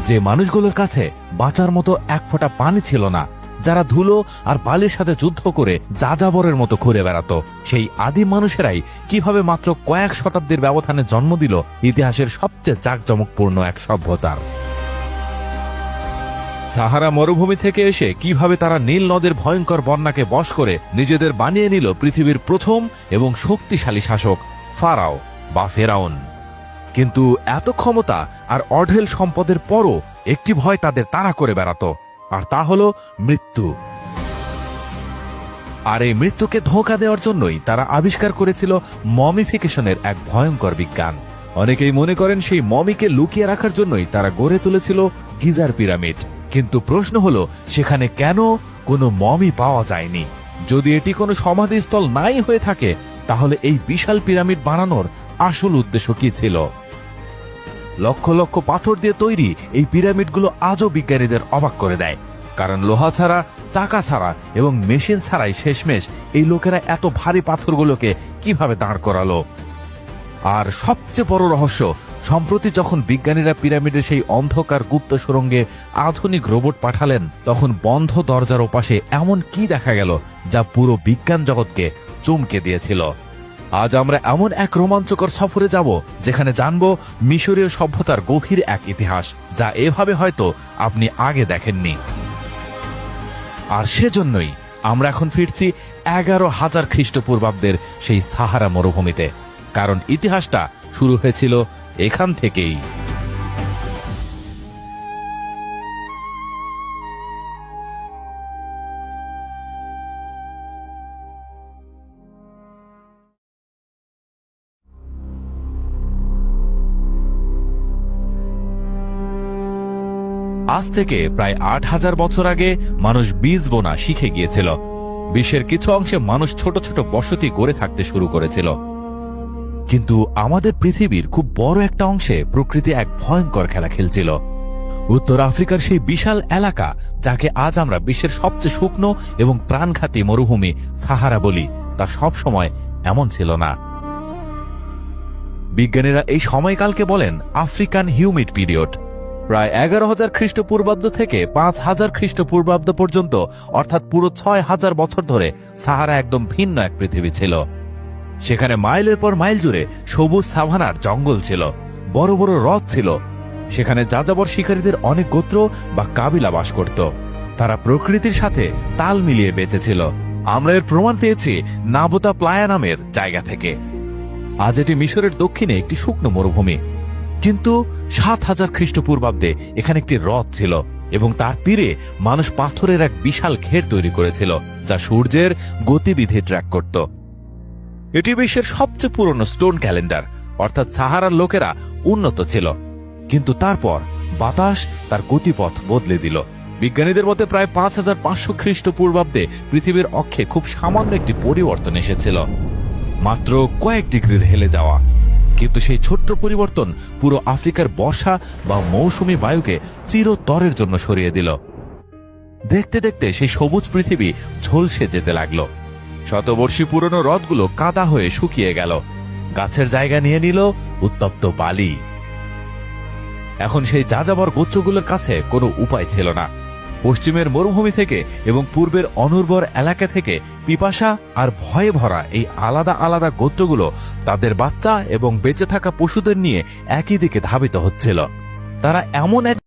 যে মানুষগুলোর কাছে বাঁচার মতো এক ফোঁটা পানি ছিল না, যারা ধুলো আর বালির সাথে যুদ্ধ করে যাযাবরের মতো ঘুরে বেড়াতো, সেই আদিম মানুষেরাই কিভাবে মাত্র কয়েক শতাব্দীর ব্যবধানে জন্ম দিল ইতিহাসের সবচেয়ে জাঁকজমকপূর্ণ এক সভ্যতার। সাহারা মরুভূমি থেকে এসে কিভাবে তারা নীল নদের ভয়ঙ্কর বন্যাকে বশ করে নিজেদের বানিয়ে নিল পৃথিবীর প্রথম এবং শক্তিশালী শাসক ফারাও বা ফেরাউন। কিন্তু এত ক্ষমতা আর অঢেল সম্পদের পরও একটি ভয় তাদের তাড়া করে বেড়াতো, আর তা হলো মৃত্যু। আর এই মৃত্যুকে ধোঁকা দেওয়ার জন্যই তারা আবিষ্কার করেছিল মমিফিকেশনের এক ভয়ঙ্কর বিজ্ঞান। অনেকেই মনে করেন সেই মমিকে লুকিয়ে রাখার জন্যই তারা গড়ে তুলেছিল গিজার পিরামিড। কিন্তু প্রশ্ন হলো, সেখানে কেন কোনো মমি পাওয়া যায়নি? যদি এটি কোনো সমাধিস্থল নাই হয়ে থাকে, তাহলে এই বিশাল পিরামিড বানানোর আসল উদ্দেশ্য কি ছিল? লক্ষ লক্ষ পাথর দিয়ে তৈরি এই পিরামিডগুলো আজও বিজ্ঞানীদের অবাক করে দেয়, কারণ লোহা ছাড়া, চাকা ছাড়া এবং মেশিন ছাড়াই শেষমেশ এই লোকেরা এত ভারী পাথরগুলোকে কিভাবে দাঁড় করালো। আর সবচেয়ে বড় রহস্য, সম্প্রতি যখন বিজ্ঞানীরা পিরামিডের সেই অন্ধকার গুপ্ত সুড়ঙ্গে আধুনিক রোবট পাঠালেন, তখন বন্ধ দরজার ওপাশে এমন কি দেখা গেল যা পুরো বিজ্ঞান জগৎকে চমকে দিয়েছিল। আজ আমরা এমন এক রোমাঞ্চকর সফরে যাব, যেখানে জানব মিশরীয় সভ্যতার গভীর এক ইতিহাস, যা এভাবে হয়তো আপনি আগে দেখেননি। আর সেজন্যই আমরা এখন ফিরছি 11,000 খ্রিস্টপূর্বাব্দের সেই সাহারা মরুভূমিতে, কারণ ইতিহাসটা শুরু হয়েছিল এখান থেকেই। আজ থেকে প্রায় 8,000 বছর আগে মানুষ বীজ বোনা শিখে গিয়েছিল। বিশ্বের কিছু অংশে মানুষ ছোট ছোট বসতি গড়ে থাকতে শুরু করেছিল। কিন্তু আমাদের পৃথিবীর খুব বড় একটা অংশে প্রকৃতি এক ভয়ঙ্কর খেলা খেলছিল। উত্তর আফ্রিকার সেই বিশাল এলাকা, যাকে আজ আমরা বিশ্বের সবচেয়ে শুকনো এবং প্রাণঘাতী মরুভূমি সাহারা বলি, তা সব সময় এমন ছিল না। বিজ্ঞানীরা এই সময়কালকে বলেন আফ্রিকান হিউমিড পিরিয়ড। প্রায় 11,000 খ্রিস্টপূর্বাব্দ থেকে 5,000 খ্রিস্টপূর্বাব্দ পর্যন্ত, অর্থাৎ পুরো 6,000 বছর ধরে সাহারা একদম ভিন্ন এক পৃথিবী ছিল। সেখানে মাইলের পর মাইল জুড়ে সবুজ সাভানার জঙ্গল ছিল, বড় বড় হ্রদ ছিল। সেখানে যাযাবর শিকারীদের অনেক গোত্র বা কাবিলা বাস করত। তারা প্রকৃতির সাথে তাল মিলিয়ে বেঁচেছিল। আমরা এর প্রমাণ পেয়েছি নাবোতা প্লায়া নামের জায়গা থেকে। আজ এটি মিশরের দক্ষিণে একটি শুকনো মরুভূমি, কিন্তু 7,000 খ্রিস্টপূর্বাব্দে এখানে একটি হ্রদ ছিল এবং তার তীরে মানুষ পাথরের এক বিশাল ঘের তৈরি করেছিল, যা সূর্যের গতিবিধি ট্র্যাক করত। এটি বিশ্বের সবচেয়ে পুরনো স্টোন ক্যালেন্ডার, অর্থাৎ সাহারার লোকেরা উন্নত ছিল, কিন্তু তারপর বাতাস তার গতিপথ বদলে দিল। বিজ্ঞানীদের মতে প্রায় 5,500 খ্রিস্টপূর্বাব্দে পৃথিবীর অক্ষে খুব সামান্য একটি পরিবর্তন এসেছিল, মাত্র কয়েক ডিগ্রির হেলে যাওয়া। কিন্তু সেই ছোট্ট পরিবর্তন পুরো আফ্রিকার বর্ষা বা মৌসুমী বায়ুকে চিরতরের জন্য সরিয়ে দিল। দেখতে দেখতে সেই সবুজ পৃথিবী ঝলসে যেতে লাগলো। শতবর্ষী পুরনো হ্রদগুলো কাদা হয়ে শুকিয়ে গেল, গাছের জায়গা নিয়ে নিল উত্তপ্ত বালি। এখন সেই যাযাবর গোত্রগুলোর কাছে কোনো উপায় ছিল না। পশ্চিমের মরুভূমি থেকে এবং পূর্বের অনুর্বর এলাকা থেকে পিপাসা আর ভয়ে ভরা এই আলাদা আলাদা গোত্রগুলো তাদের বাচ্চা এবং বেঁচে থাকা পশুদের নিয়ে একই দিকে ধাবিত হচ্ছিল। তারা এমন এক